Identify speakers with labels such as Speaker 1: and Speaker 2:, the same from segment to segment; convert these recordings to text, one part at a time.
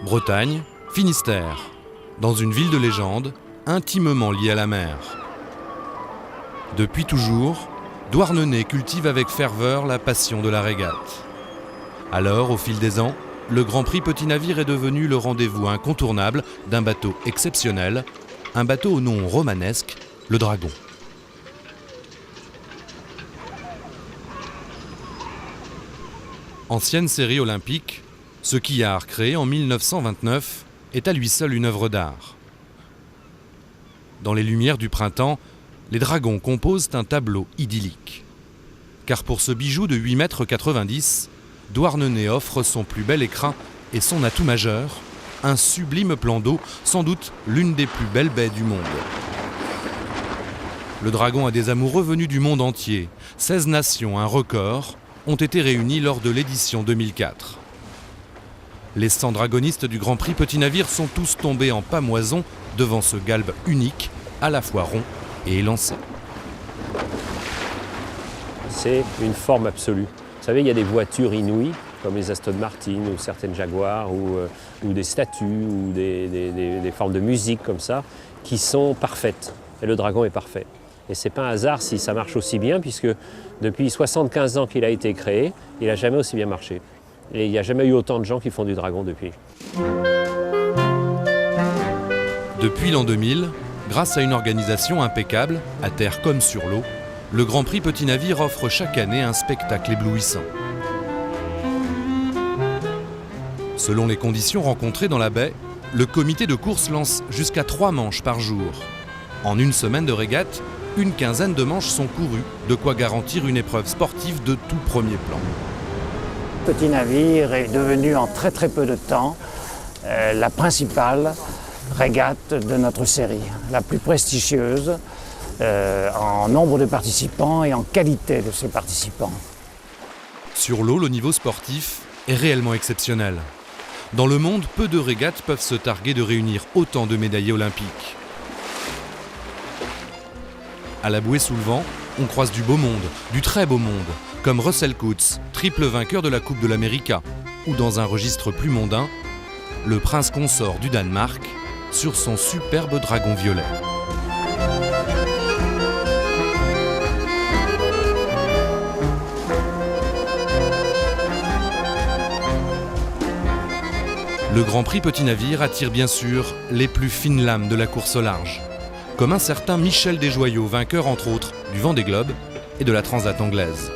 Speaker 1: Bretagne, Finistère, dans une ville de légende, intimement liée à la mer. Depuis toujours, Douarnenez cultive avec ferveur la passion de la régate. Alors, au fil des ans, le Grand Prix Petit Navire est devenu le rendez-vous incontournable d'un bateau exceptionnel, un bateau au nom romanesque, le Dragon. Ancienne série olympique, ce quillard créé en 1929 est à lui seul une œuvre d'art. Dans les lumières du printemps, les dragons composent un tableau idyllique. Car pour ce bijou de 8,90 m, Douarnenez offre son plus bel écrin et son atout majeur, un sublime plan d'eau, sans doute l'une des plus belles baies du monde. Le Dragon a des amoureux venus du monde entier. 16 nations, un record, ont été réunis lors de l'édition 2004. Les 100 dragonistes du Grand Prix Petit Navire sont tous tombés en pâmoison devant ce galbe unique, à la fois rond et élancé.
Speaker 2: C'est une forme absolue. Vous savez, il y a des voitures inouïes, comme les Aston Martin ou certaines Jaguar, ou des statues, ou des formes de musique comme ça, qui sont parfaites. Et le Dragon est parfait. Et ce n'est pas un hasard si ça marche aussi bien, puisque depuis 75 ans qu'il a été créé, il n'a jamais aussi bien marché. Et il n'y a jamais eu autant de gens qui font du Dragon depuis.
Speaker 1: Depuis l'an 2000, grâce à une organisation impeccable, à terre comme sur l'eau, le Grand Prix Petit Navire offre chaque année un spectacle éblouissant. Selon les conditions rencontrées dans la baie, le comité de course lance jusqu'à 3 manches par jour. En une semaine de régate, une quinzaine de manches sont courues, de quoi garantir une épreuve sportive de tout premier plan.
Speaker 3: Petit Navire est devenu en très peu de temps la principale régate de notre série, la plus prestigieuse en nombre de participants et en qualité de ces participants.
Speaker 1: Sur l'eau, le niveau sportif est réellement exceptionnel. Dans le monde, peu de régates peuvent se targuer de réunir autant de médaillés olympiques. À la bouée sous le vent, on croise du beau monde, du très beau monde, comme Russell Coutts, triple vainqueur de la Coupe de l'América, ou dans un registre plus mondain, le prince consort du Danemark sur son superbe dragon violet. Le Grand Prix Petit Navire attire bien sûr les plus fines lames de la course au large, comme un certain Michel Desjoyaux, vainqueur entre autres du Vendée Globe et de la Transat anglaise.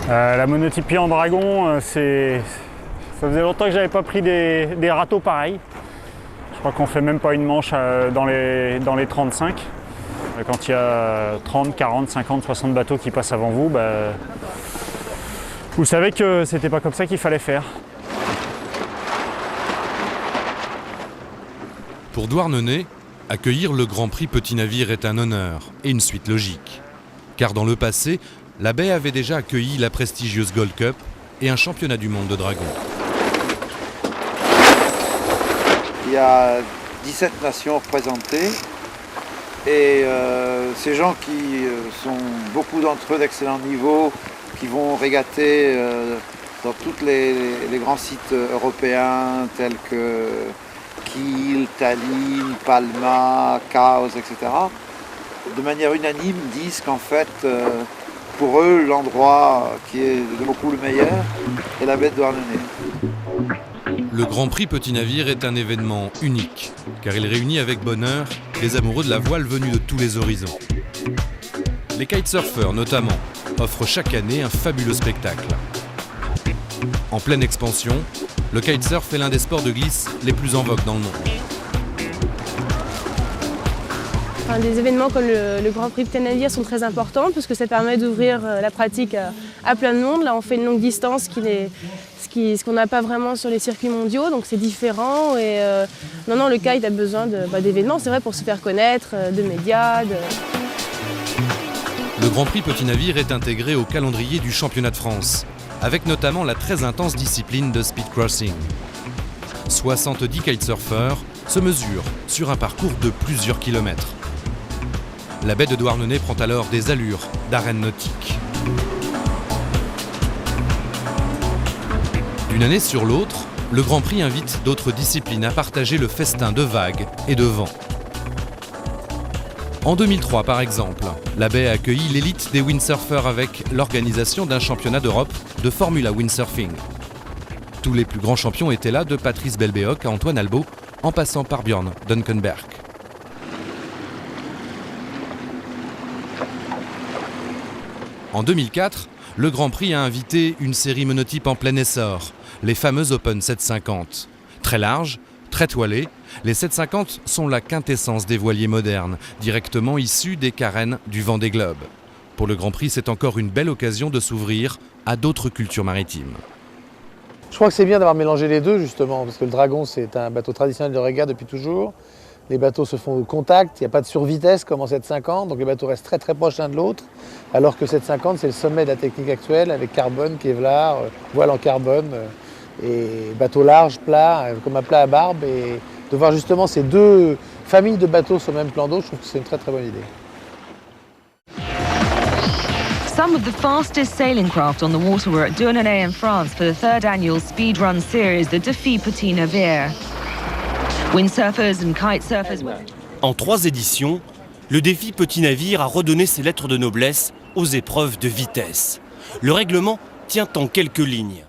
Speaker 4: La monotypie en dragon, ça faisait longtemps que j'avais pas pris des râteaux pareils. Je crois qu'on fait même pas une manche dans les 35. Quand il y a 30, 40, 50, 60 bateaux qui passent avant vous, vous savez que c'était pas comme ça qu'il fallait faire.
Speaker 1: Pour Douarnenez, accueillir le Grand Prix Petit Navire est un honneur et une suite logique. Car dans le passé, la baie avait déjà accueilli la prestigieuse Gold Cup et un championnat du monde de dragon.
Speaker 5: Il y a 17 nations représentées et ces gens qui sont beaucoup d'entre eux d'excellent niveau, qui vont régater dans tous les grands sites européens tels que Kiel, Tallinn, Palma, Chaos, etc. De manière unanime disent qu'en fait, pour eux, l'endroit qui est de beaucoup le meilleur est la baie de Douarnenez.
Speaker 1: Le Grand Prix Petit Navire est un événement unique, car il réunit avec bonheur les amoureux de la voile venus de tous les horizons. Les kitesurfers, notamment, offrent chaque année un fabuleux spectacle. En pleine expansion, le kitesurf est l'un des sports de glisse les plus en vogue dans le monde.
Speaker 6: Des événements comme le Grand Prix Petit Navire sont très importants parce que ça permet d'ouvrir la pratique à plein de monde. Là, on fait une longue distance ce qu'on n'a pas vraiment sur les circuits mondiaux, donc c'est différent. Et non, le kite a besoin d'événements, c'est vrai, pour se faire connaître, de médias.
Speaker 1: Le Grand Prix Petit Navire est intégré au calendrier du championnat de France, avec notamment la très intense discipline de speed crossing. 70 kitesurfers se mesurent sur un parcours de plusieurs kilomètres. La baie de Douarnenez prend alors des allures d'arène nautique. D'une année sur l'autre, le Grand Prix invite d'autres disciplines à partager le festin de vagues et de vent. En 2003 par exemple, la baie a accueilli l'élite des windsurfers avec l'organisation d'un championnat d'Europe de Formula Windsurfing. Tous les plus grands champions étaient là, de Patrice Belbéoc à Antoine Albo, en passant par Björn Dunkenberg. En 2004, le Grand Prix a invité une série monotype en plein essor, les fameux Open 750. Très larges, très toilés, les 750 sont la quintessence des voiliers modernes, directement issus des carènes du Vendée Globe. Pour le Grand Prix, c'est encore une belle occasion de s'ouvrir à d'autres cultures maritimes.
Speaker 7: Je crois que c'est bien d'avoir mélangé les deux justement, parce que le Dragon c'est un bateau traditionnel de régate depuis toujours. Les bateaux se font au contact, il n'y a pas de survitesse comme en 750, donc les bateaux restent très très proches l'un de l'autre, alors que 750 c'est le sommet de la technique actuelle avec carbone, Kevlar, voile en carbone et bateau large, plat, comme un plat à barbe. Et de voir justement ces deux familles de bateaux sur le même plan d'eau, je trouve que c'est une très très bonne idée.
Speaker 8: Some of the fastest sailing craft on the water were at Douarnenez in France for the third annual speedrun series, the Défi Petit Navire. Windsurfers and kitesurfers.
Speaker 9: En 3 éditions, le défi Petit Navire a redonné ses lettres de noblesse aux épreuves de vitesse. Le règlement tient en quelques lignes.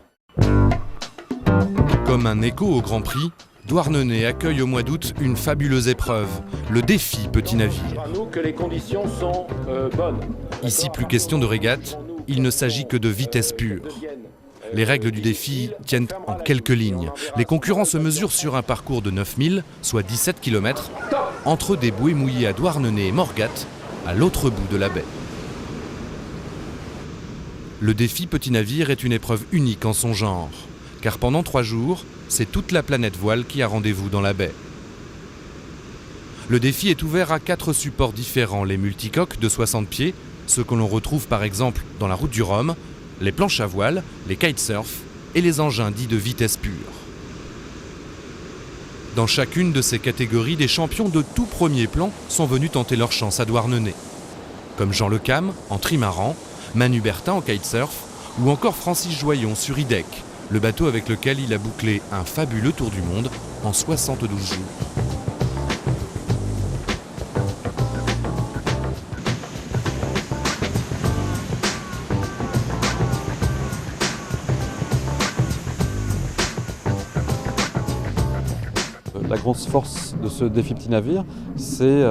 Speaker 1: Comme un écho au Grand Prix, Douarnenez accueille au mois d'août une fabuleuse épreuve, le défi Petit Navire.
Speaker 2: Que les conditions sont bonnes.
Speaker 1: Ici, plus question de régate, il ne s'agit que de vitesse pure. Les règles du défi tiennent en quelques lignes. Les concurrents se mesurent sur un parcours de 9000, soit 17 km, entre des bouées mouillées à Douarnenez et Morgat, à l'autre bout de la baie. Le défi Petit Navire est une épreuve unique en son genre, car pendant 3 jours, c'est toute la planète voile qui a rendez-vous dans la baie. Le défi est ouvert à 4 supports différents, les multicoques de 60 pieds, ceux que l'on retrouve par exemple dans la route du Rhum, les planches à voile, les kitesurf et les engins dits de vitesse pure. Dans chacune de ces catégories, des champions de tout premier plan sont venus tenter leur chance à Douarnenez, comme Jean Le Cam en trimaran, Manu Bertin en kitesurf ou encore Francis Joyon sur IDEC, le bateau avec lequel il a bouclé un fabuleux tour du monde en 72 jours.
Speaker 10: La grosse force de ce défi Petit Navire, c'est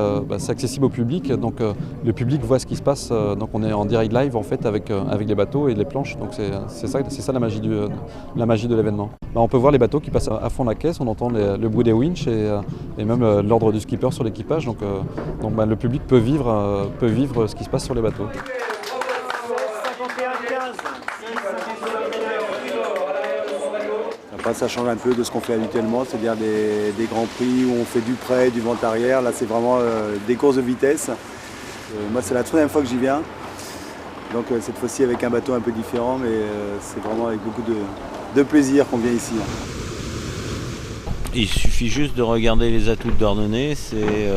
Speaker 10: accessible au public, donc le public voit ce qui se passe, donc on est en direct live en fait avec les bateaux et les planches, donc c'est ça la magie de l'événement. On peut voir les bateaux qui passent à fond la caisse, on entend le bruit des winches et même l'ordre du skipper sur l'équipage, donc le public peut vivre ce qui se passe sur les bateaux.
Speaker 11: Après, ça change un peu de ce qu'on fait habituellement, c'est-à-dire des grands prix où on fait du près, du vent arrière. Là, c'est vraiment des courses de vitesse. Moi, c'est la troisième fois que j'y viens. Donc, cette fois-ci avec un bateau un peu différent, mais c'est vraiment avec beaucoup de plaisir qu'on vient ici.
Speaker 12: Il suffit juste de regarder les atouts de Douarnenez, c'est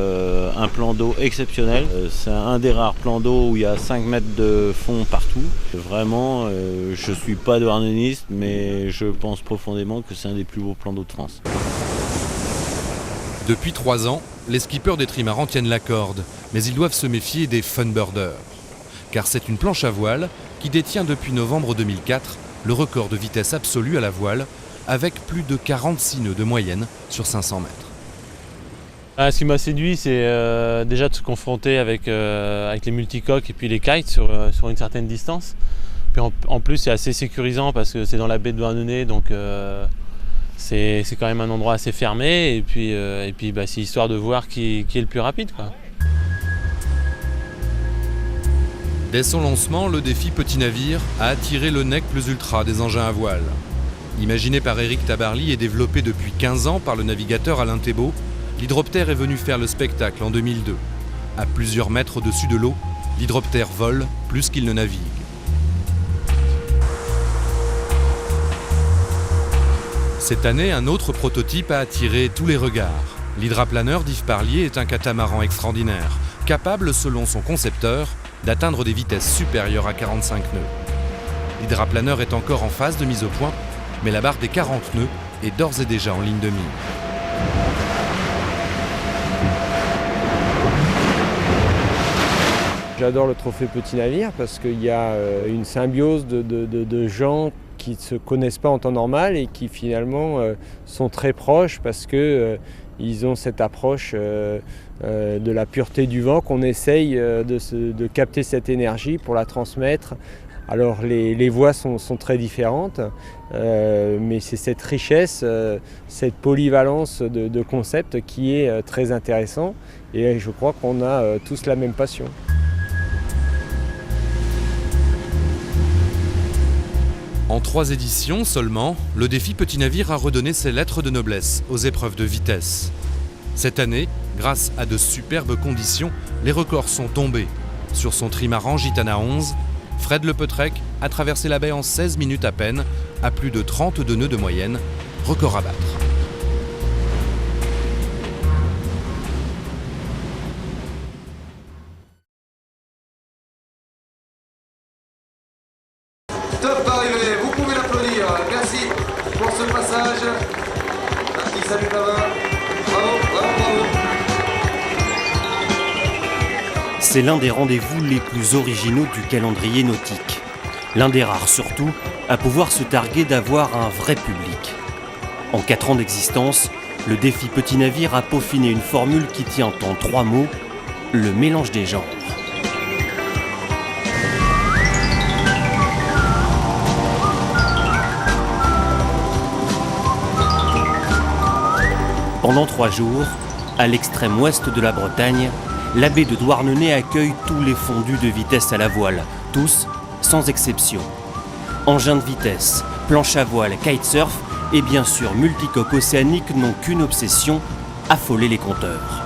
Speaker 12: un plan d'eau exceptionnel. C'est un des rares plans d'eau où il y a 5 mètres de fond partout. Vraiment, je ne suis pas douarneniste, mais je pense profondément que c'est un des plus beaux plans d'eau de France.
Speaker 1: Depuis 3 ans, les skippers des trimarans tiennent la corde, mais ils doivent se méfier des funbirders. Car c'est une planche à voile qui détient depuis novembre 2004 le record de vitesse absolue à la voile, avec plus de 46 nœuds de moyenne sur 500 mètres.
Speaker 13: Ce qui m'a séduit, c'est déjà de se confronter avec les multicoques et puis les kites sur une certaine distance. Puis en plus, c'est assez sécurisant parce que c'est dans la baie de Douarnenez, donc c'est quand même un endroit assez fermé. Et puis c'est histoire de voir qui est le plus rapide, quoi.
Speaker 1: Dès son lancement, le défi Petit Navire a attiré le nec plus ultra des engins à voile. Imaginé par Éric Tabarly et développé depuis 15 ans par le navigateur Alain Thébault, l'hydroptère est venu faire le spectacle en 2002. À plusieurs mètres au-dessus de l'eau, l'hydroptère vole plus qu'il ne navigue. Cette année, un autre prototype a attiré tous les regards. L'hydraplaneur d'Yves Parlier est un catamaran extraordinaire, capable, selon son concepteur, d'atteindre des vitesses supérieures à 45 nœuds. L'hydraplaneur est encore en phase de mise au point, mais la barre des 40 nœuds est d'ores et déjà en ligne de mire.
Speaker 14: J'adore le trophée Petit Navire parce qu'il y a une symbiose de gens qui ne se connaissent pas en temps normal et qui finalement sont très proches parce qu'ils ont cette approche de la pureté du vent qu'on essaye de capter cette énergie pour la transmettre. Alors les voix sont très différentes, mais c'est cette richesse, cette polyvalence de concepts qui est très intéressant et je crois qu'on a tous la même passion.
Speaker 1: En 3 éditions seulement, le défi Petit Navire a redonné ses lettres de noblesse aux épreuves de vitesse. Cette année, grâce à de superbes conditions, les records sont tombés. Sur son trimaran Gitana 11, Fred Lepeutrec a traversé la baie en 16 minutes à peine, à plus de 32 nœuds de moyenne, record à battre.
Speaker 15: Top arrivé, vous pouvez l'applaudir. Merci pour ce passage. Merci, salut là-bas. Bravo, bravo, bravo.
Speaker 9: C'est l'un des rendez-vous les plus originaux du calendrier nautique. L'un des rares surtout à pouvoir se targuer d'avoir un vrai public. En 4 ans d'existence, le défi Petit Navire a peaufiné une formule qui tient en 3 mots, le mélange des genres. Pendant 3 jours, à l'extrême ouest de la Bretagne, la baie de Douarnenez accueille tous les fondus de vitesse à la voile, tous sans exception. Engins de vitesse, planche à voile, kitesurf et bien sûr multicoques océaniques n'ont qu'une obsession, affoler les compteurs.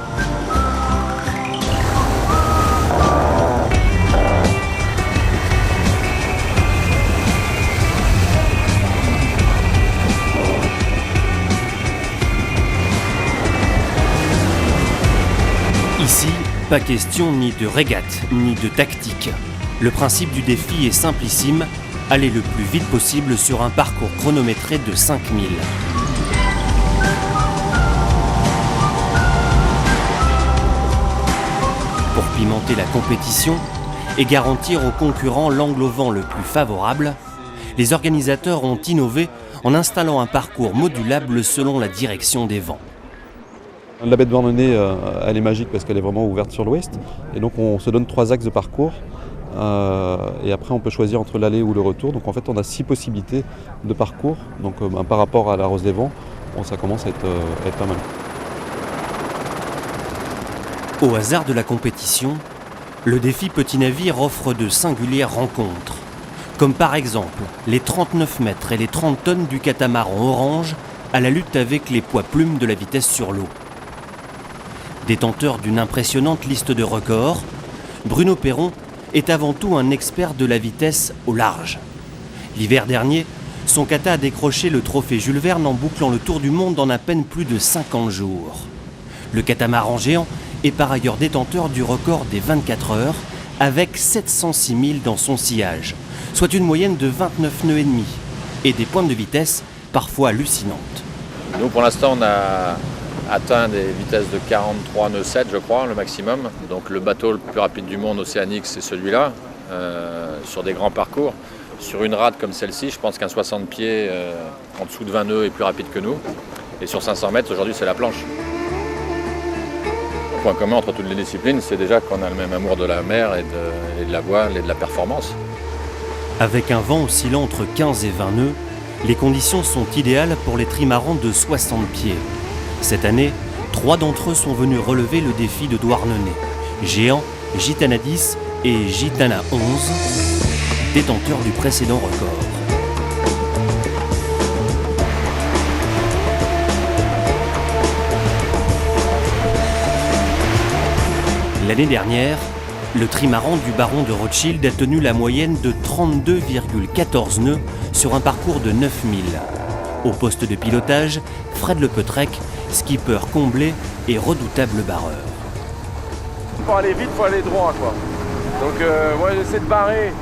Speaker 9: Ici, pas question ni de régate, ni de tactique. Le principe du défi est simplissime, aller le plus vite possible sur un parcours chronométré de 5000. Pour pimenter la compétition et garantir aux concurrents l'angle au vent le plus favorable, les organisateurs ont innové en installant un parcours modulable selon la direction des vents.
Speaker 10: La baie de Douarnenez, elle est magique parce qu'elle est vraiment ouverte sur l'ouest. Et donc on se donne 3 axes de parcours. Et après on peut choisir entre l'aller ou le retour. Donc en fait on a 6 possibilités de parcours. Donc par rapport à la Rose des Vents, ça commence à être pas mal.
Speaker 9: Au hasard de la compétition, le défi Petit Navire offre de singulières rencontres. Comme par exemple les 39 mètres et les 30 tonnes du catamaran orange à la lutte avec les poids plumes de la vitesse sur l'eau. Détenteur d'une impressionnante liste de records, Bruno Perron est avant tout un expert de la vitesse au large. L'hiver dernier, son kata a décroché le trophée Jules Verne en bouclant le tour du monde en à peine plus de 50 jours. Le catamaran géant est par ailleurs détenteur du record des 24 heures avec 706 000 dans son sillage, soit une moyenne de 29 nœuds et demi et des pointes de vitesse parfois hallucinantes.
Speaker 16: Nous pour l'instant on a atteint des vitesses de 43 nœuds 7 je crois, le maximum. Donc le bateau le plus rapide du monde océanique c'est celui-là, sur des grands parcours. Sur une rade comme celle-ci, je pense qu'un 60 pieds en dessous de 20 nœuds est plus rapide que nous. Et sur 500 mètres aujourd'hui c'est la planche. Le point commun entre toutes les disciplines, c'est déjà qu'on a le même amour de la mer et de la voile et de la performance.
Speaker 9: Avec un vent oscillant entre 15 et 20 nœuds, les conditions sont idéales pour les trimarans de 60 pieds. Cette année, 3 d'entre eux sont venus relever le défi de Douarnenez. Géant, Gitana 10 et Gitana 11, détenteurs du précédent record. L'année dernière, le trimaran du baron de Rothschild a tenu la moyenne de 32,14 nœuds sur un parcours de 9000. Au poste de pilotage, Fred Lepeutrec, skipper comblé et redoutable barreur.
Speaker 17: Pour aller vite, il faut aller droit, quoi. Donc moi j'essaie de barrer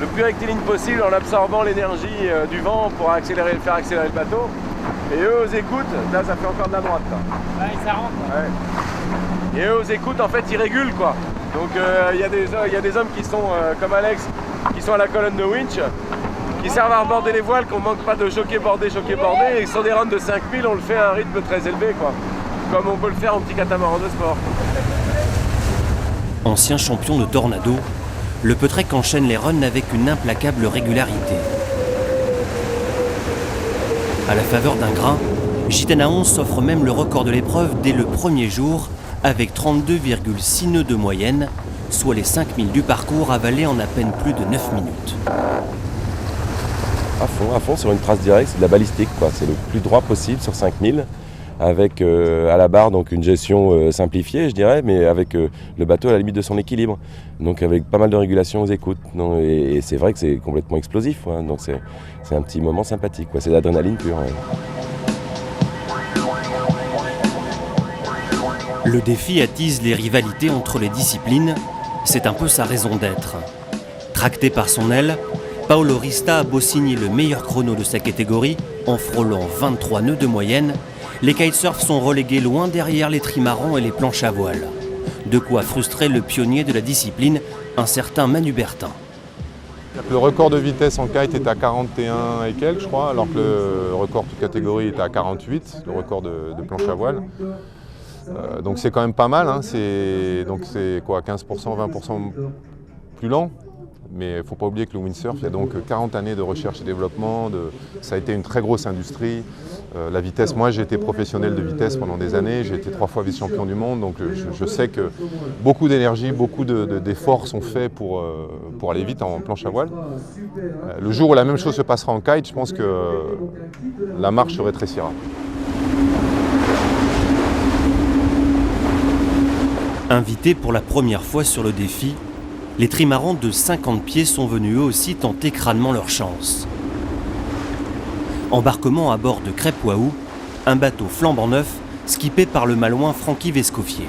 Speaker 17: le plus rectiligne possible en absorbant l'énergie du vent pour faire accélérer le bateau. Et eux aux écoutes, là ça fait encore de la droite là.
Speaker 4: Ouais, ça rentre.
Speaker 17: Ouais. Et eux aux écoutes, en fait, ils régulent quoi. Donc il y a des hommes qui sont comme Alex, qui sont à la colonne de winch, qui servent à reborder les voiles, qu'on manque pas de choquer bordé. Et sur des runs de 5000, on le fait à un rythme très élevé quoi. Comme on peut le faire en petit catamaran de sport.
Speaker 9: Ancien champion de tornado, le Peutrec enchaîne les runs avec une implacable régularité. À la faveur d'un grain, Gitana 11 s'offre même le record de l'épreuve dès le premier jour, avec 32,6 nœuds de moyenne, soit les 5000 du parcours avalés en à peine plus de 9 minutes.
Speaker 18: À fond, sur une trace directe, c'est de la balistique, quoi. C'est le plus droit possible sur 5000, avec à la barre donc une gestion simplifiée, je dirais, mais avec le bateau à la limite de son équilibre. Donc avec pas mal de régulation aux écoutes. Non, et c'est vrai que c'est complètement explosif, ouais. Donc c'est un petit moment sympathique, quoi. C'est de l'adrénaline pure. Ouais.
Speaker 9: Le défi attise les rivalités entre les disciplines, c'est un peu sa raison d'être. Tracté par son aile, Paolo Rista a beau signer le meilleur chrono de sa catégorie, en frôlant 23 nœuds de moyenne, les kitesurfs sont relégués loin derrière les trimarans et les planches à voile. De quoi frustrer le pionnier de la discipline, un certain Manu Bertin.
Speaker 19: Le record de vitesse en kite est à 41 et quelques, je crois, alors que le record toute catégorie est à 48, le record de planche à voile. Donc c'est quand même pas mal, hein. Donc c'est quoi, 15%, 20% plus lent. Mais il ne faut pas oublier que le windsurf, il y a donc 40 années de recherche et développement, ça a été une très grosse industrie. La vitesse, moi j'ai été professionnel de vitesse pendant des années, j'ai été 3 fois vice-champion du monde, donc je sais que beaucoup d'énergie, beaucoup d'efforts sont faits pour aller vite en planche à voile. Le jour où la même chose se passera en kite, je pense que la marche se rétrécira.
Speaker 9: Invités pour la première fois sur le défi, les trimarans de 50 pieds sont venus eux aussi tenter crânement leur chance. Embarquement à bord de Crêpe Waou, un bateau flambant neuf, skippé par le malouin Francky Vescoffier.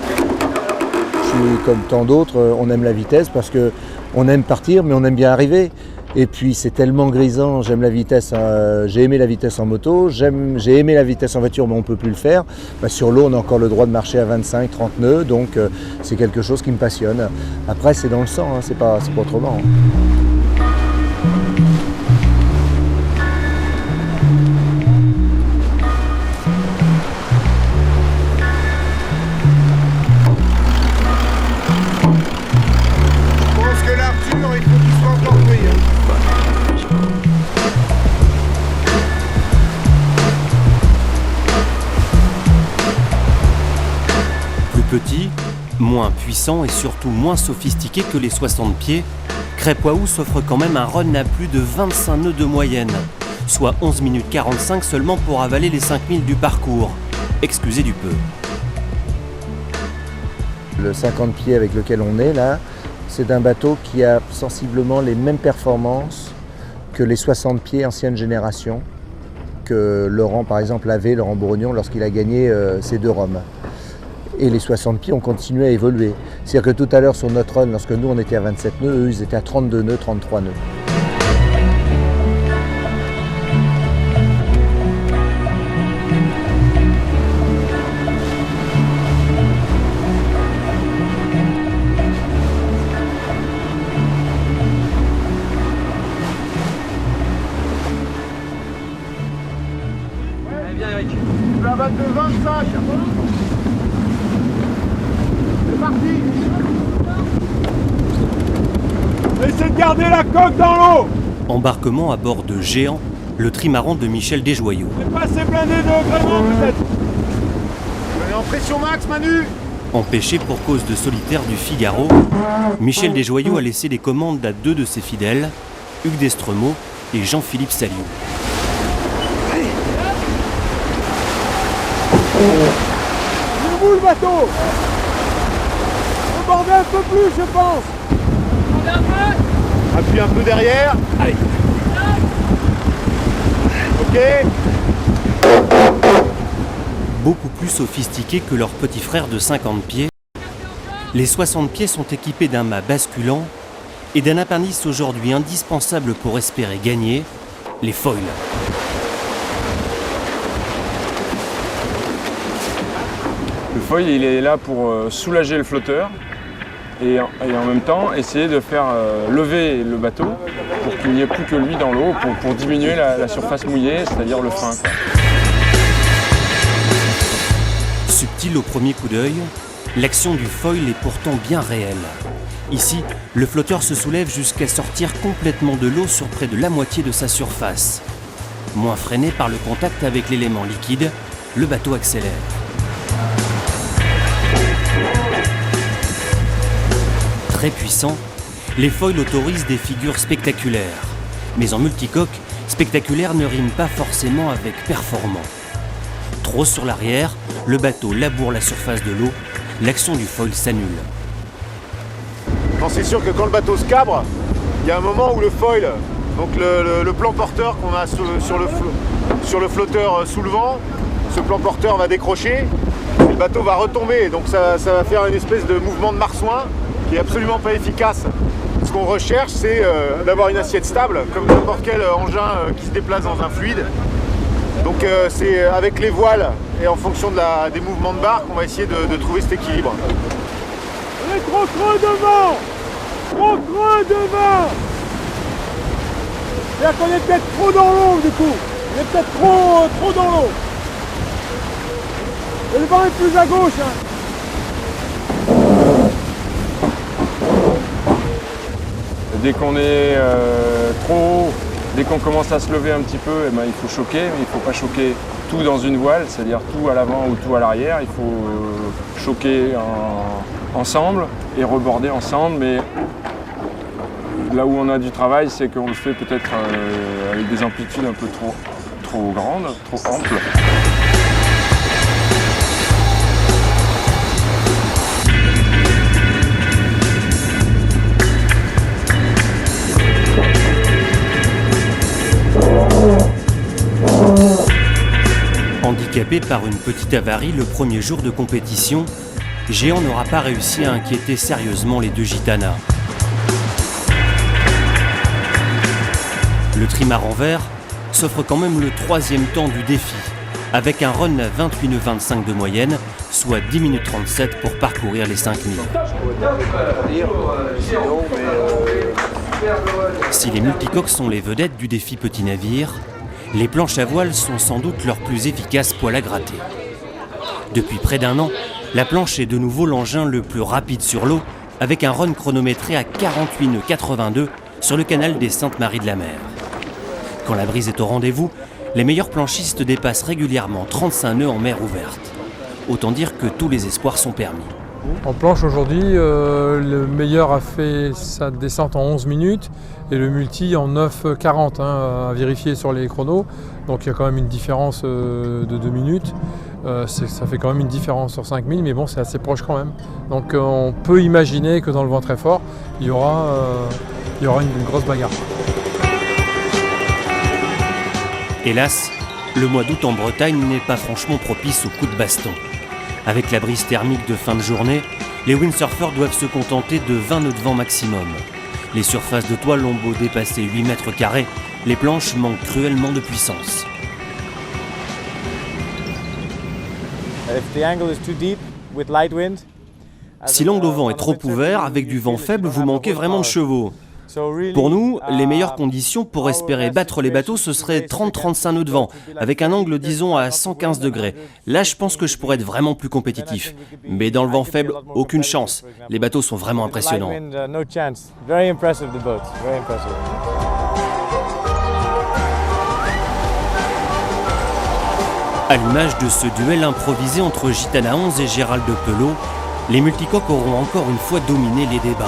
Speaker 20: Je suis comme tant d'autres, on aime la vitesse parce qu'on aime partir mais on aime bien arriver. Et puis c'est tellement grisant, j'aime la vitesse, j'ai aimé la vitesse en moto, j'ai aimé la vitesse en voiture mais on ne peut plus le faire. Sur l'eau on a encore le droit de marcher à 25-30 nœuds, donc c'est quelque chose qui me passionne. Après c'est dans le sang, hein, c'est pas autrement.
Speaker 15: Je pense que l'Arthur, il faut qu'il soit encore pris.
Speaker 9: Petit, moins puissant et surtout moins sophistiqué que les 60 pieds, Crêpe Waou s'offre quand même un run à plus de 25 nœuds de moyenne, soit 11 minutes 45 seulement pour avaler les 5000 du parcours. Excusez du peu.
Speaker 20: Le 50 pieds avec lequel on est là, c'est un bateau qui a sensiblement les mêmes performances que les 60 pieds ancienne génération, que Laurent par exemple avait, Laurent Bourgnon, lorsqu'il a gagné ses 2 Roms. Et les 60 pieds ont continué à évoluer. C'est-à-dire que tout à l'heure sur notre run, lorsque nous on était à 27 nœuds, eux ils étaient à 32 nœuds, 33 nœuds.
Speaker 15: Allez, viens Eric. Tu vas battre de 25. C'est parti.
Speaker 17: Essayez de garder la coque dans l'eau.
Speaker 9: Embarquement à bord de Géant, le trimaran de Michel Desjoyaux.
Speaker 17: C'est pas assez blindé de vraiment peut-être.
Speaker 15: Allez, en pression max Manu.
Speaker 9: Empêché pour cause de solitaire du Figaro, Michel Desjoyaux a laissé les commandes à 2 de ses fidèles, Hugues Destremaux et Jean-Philippe Saliou.
Speaker 17: Il est où le bateau? Rebordez un peu plus, je pense.
Speaker 15: Appuie un peu derrière. Allez. Ok.
Speaker 9: Beaucoup plus sophistiqués que leurs petits frères de 50 pieds, les 60 pieds sont équipés d'un mât basculant et d'un appendice aujourd'hui indispensable pour espérer gagner, les foils.
Speaker 17: Le foil, il est là pour soulager le flotteur et en même temps essayer de faire lever le bateau pour qu'il n'y ait plus que lui dans l'eau, pour diminuer la surface mouillée, c'est-à-dire le frein, quoi.
Speaker 9: Subtil au premier coup d'œil, l'action du foil est pourtant bien réelle. Ici, le flotteur se soulève jusqu'à sortir complètement de l'eau sur près de la moitié de sa surface. Moins freiné par le contact avec l'élément liquide, le bateau accélère. Très puissant, les foils autorisent des figures spectaculaires. Mais en multicoque, spectaculaire ne rime pas forcément avec performant. Trop sur l'arrière, le bateau laboure la surface de l'eau, l'action du foil s'annule.
Speaker 21: C'est sûr que quand le bateau se cabre, il y a un moment où le foil, donc le plan porteur qu'on a sur le flotteur sous le vent, ce plan porteur va décrocher et le bateau va retomber. Donc ça va faire une espèce de mouvement de marsouin qui est absolument pas efficace. Ce qu'on recherche, c'est d'avoir une assiette stable, comme n'importe quel engin qui se déplace dans un fluide. Donc c'est avec les voiles et en fonction des mouvements de barre qu'on va essayer de trouver cet équilibre.
Speaker 22: On est trop creux devant! Trop creux devant! C'est-à-dire qu'on est peut-être trop dans l'eau du coup. On est peut-être trop dans l'eau. Le vent est plus à gauche.
Speaker 17: Dès qu'on est trop haut, dès qu'on commence à se lever un petit peu, eh ben, il faut choquer, mais il ne faut pas choquer tout dans une voile, c'est-à-dire tout à l'avant ou tout à l'arrière. Il faut choquer ensemble et reborder ensemble, mais là où on a du travail, c'est qu'on le fait peut-être avec des amplitudes un peu trop grandes, trop amples.
Speaker 9: Handicapé par une petite avarie le premier jour de compétition, Géant n'aura pas réussi à inquiéter sérieusement les deux Gitanas. Le trimaran vert s'offre quand même le troisième temps du défi, avec un run à 28 nœuds 25 de moyenne, soit 10 minutes 37 pour parcourir les 5000. Si les multicoques sont les vedettes du défi petit navire, les planches à voile sont sans doute leur plus efficace poil à gratter. Depuis près d'un an, la planche est de nouveau l'engin le plus rapide sur l'eau, avec un run chronométré à 48 nœuds 82 sur le canal des Saintes-Maries de la Mer. Quand la brise est au rendez-vous, les meilleurs planchistes dépassent régulièrement 35 nœuds en mer ouverte. Autant dire que tous les espoirs sont permis.
Speaker 23: En planche aujourd'hui, le meilleur a fait sa descente en 11 minutes et le multi en 9,40 à vérifier sur les chronos. Donc il y a quand même une différence de 2 minutes. Ça fait quand même une différence sur 5000, mais bon, c'est assez proche quand même. Donc on peut imaginer que dans le vent très fort, il y aura une grosse bagarre.
Speaker 9: Hélas, le mois d'août en Bretagne n'est pas franchement propice aux coups de baston. Avec la brise thermique de fin de journée, les windsurfers doivent se contenter de 20 nœuds de vent maximum. Les surfaces de toile ont beau dépasser 8 mètres carrés, les planches manquent cruellement de puissance. Si l'angle au vent est trop ouvert, avec du vent faible, vous manquez vraiment de chevaux. Pour nous, les meilleures conditions pour espérer battre les bateaux, ce serait 30-35 nœuds de vent, avec un angle, disons, à 115 degrés. Là, je pense que je pourrais être vraiment plus compétitif. Mais dans le vent faible, aucune chance. Les bateaux sont vraiment impressionnants. À l'image de ce duel improvisé entre Gitana 11 et Gérald de Pelot, les multicoques auront encore une fois dominé les débats.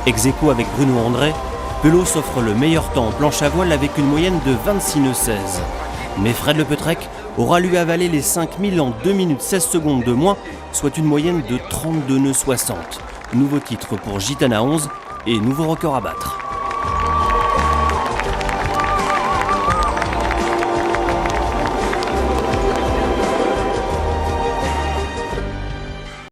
Speaker 9: Ex-aequo avec Bruno André, Pelot s'offre le meilleur temps en planche à voile avec une moyenne de 26 nœuds 16. Mais Fred Lepeutrec aura lui avalé les 5000 en 2 minutes 16 secondes de moins, soit une moyenne de 32 nœuds 60. Nouveau titre pour Gitana 11 et nouveau record à battre.